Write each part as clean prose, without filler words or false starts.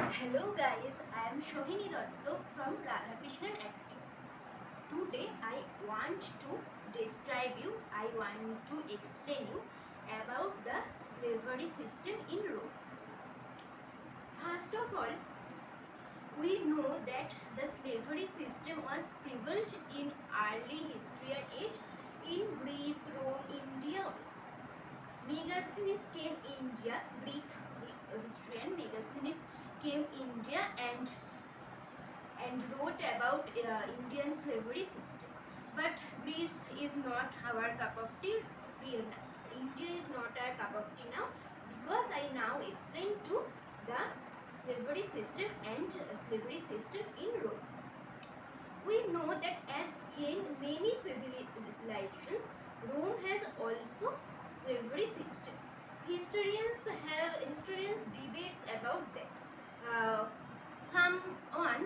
Hello guys, I am Sohini from Radhakrishnan Academy. Today I want to I want to explain you about the slavery system in Rome. First of all, we know that the slavery system was prevalent in early Historian age in Greece, Rome, India also. Megasthenes came India, Greek historian Megasthenes came India and wrote about Indian slavery system. But Greece is not our cup of tea. India is not our cup of tea now, because I now explain to the slavery system and slavery system in Rome. We know that as in many civilizations, Rome has also slavery system. Historians debates about that. Uh,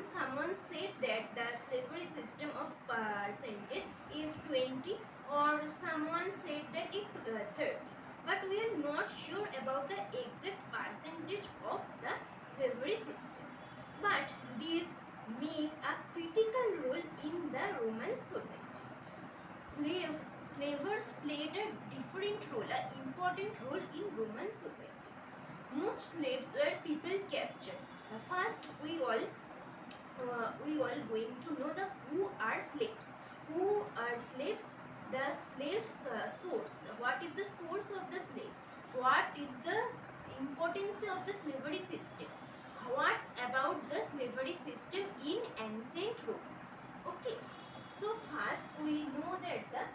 someone said that the slavery system of percentage is 20, or someone said that it 30. But we are not sure about the exact percentage of the slavery system. But these made a critical role in the Roman society. Slavers played a different role, an important role in Roman society. Most slaves were people captured. First, we all going to know the who are slaves. Who are slaves? The slave source. What is the source of the slave? What is the importance of the slavery system? What's about the slavery system in ancient Rome? Okay. So first we know that the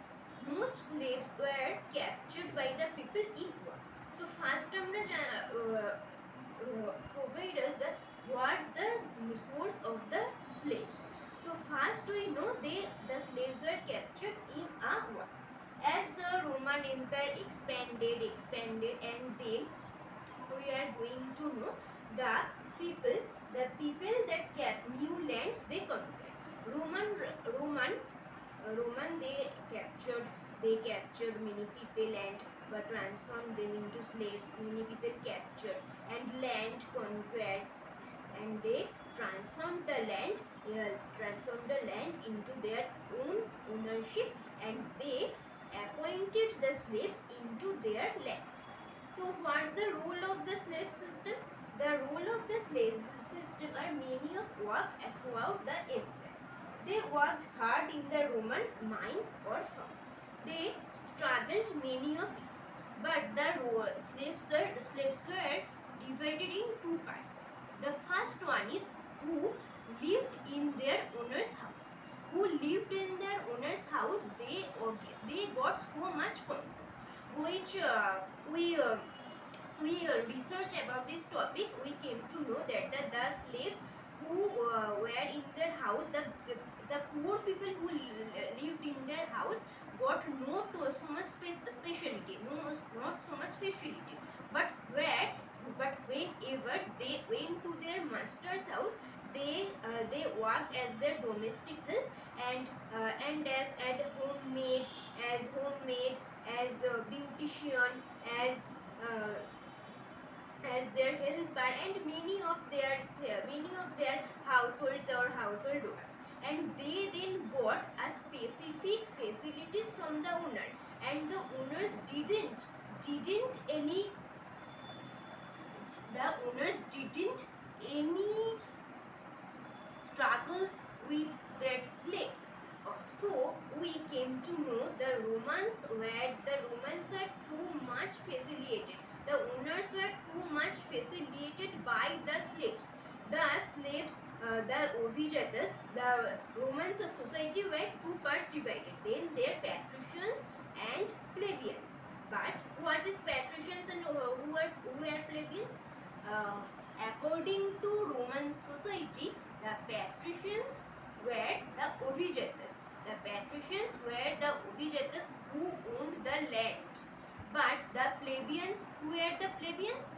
most slaves were captured by the people in war. So first আমরা provide us the what the source of the slaves. So first we know the slaves were captured in a war. As the Roman Empire expanded and then we are going to know the people that kept new lands they conquered. Roman they captured many people and transformed them into slaves. Many people captured and land conquests, and they transformed the land into their own ownership, and they appointed the slaves into their land. So what's the role of the slave system? The role of the slave system are many of work throughout the empire. They worked hard in the Roman mines or farm. They struggled many of it. But the slaves were divided in two parts. The first one is who lived in their owner's house. Who lived in their owner's house, they got so much comfort, which we research about this topic. We came to know that the slaves who were in their house, the poor people who lived in their house got not so much specialty, not so much facility. But whenever they went to their master's house, they worked as their domestic help and as homemaid, as the beautician, as their helper, and many of their households or household works. And they then got a specific facilities from the owner, and the owners didn't any struggle with their slaves. So we came to know the Romans were too much facilitated. The owners were too much facilitated by the slaves. The slaves, the vijatas, the Roman society were two parts divided. Then their patricians and plebeians. But what is patricians and who are plebeians? According to Roman society, the patricians were the vijatas. The patricians were the vijatas who owned the lands. But the plebeians, who were the plebeians?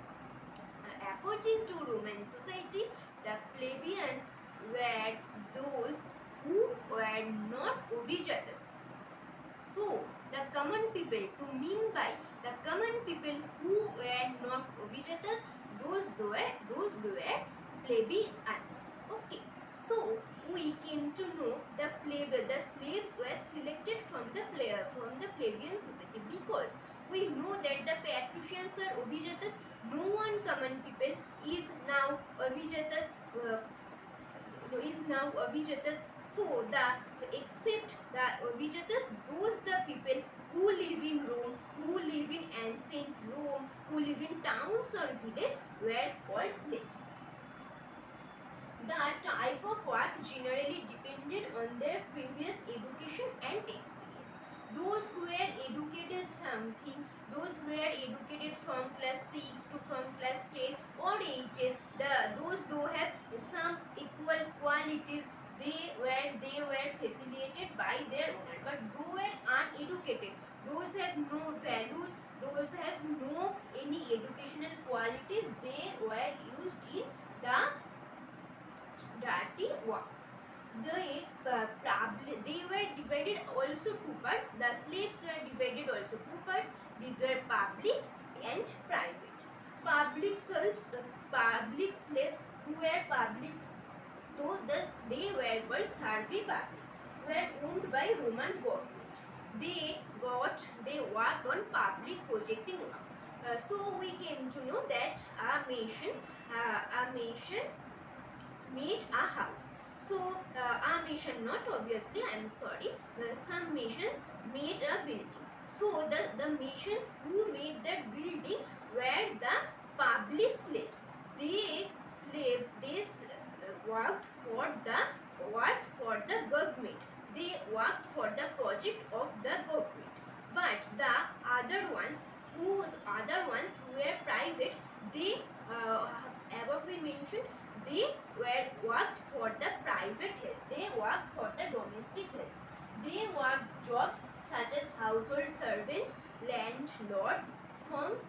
According to Roman society, the plebeians were those who were not vijatas. So the common people, to mean by the common people who were not vijatas, those were plebeians. Okay, so we came to know the slaves were selected from the plebeian society, because we know that the patricians were Abhijatas. No one common people is now Abhijatas. So the except the Abhijatas, those the people who live in Rome, who live in ancient Rome, who live in towns or village, were called slaves. The type of work generally depended on their previous education and experience. Those who were educated something, those who were educated from class 6 to from class 10 or HS, those who have some equal qualities, they were facilitated by their owner. But those were uneducated, those have no values, those have no any educational qualities, they were used in the dirty works. They were divided also two parts. The slaves were divided also two parts. These were public and private. Public slaves who were public, though they were servi public, were owned by Roman government. They worked on public projecting works. So we came to know that a nation made a house. So our nation, not obviously, I am sorry, some nations made a building. So the nations who made that building were the public slaves. They worked for the government. They worked for the project of the government. But the other ones who were private, they above we mentioned, they worked for the private help. They worked for the domestic help. They worked jobs such as household servants, landlords, farms,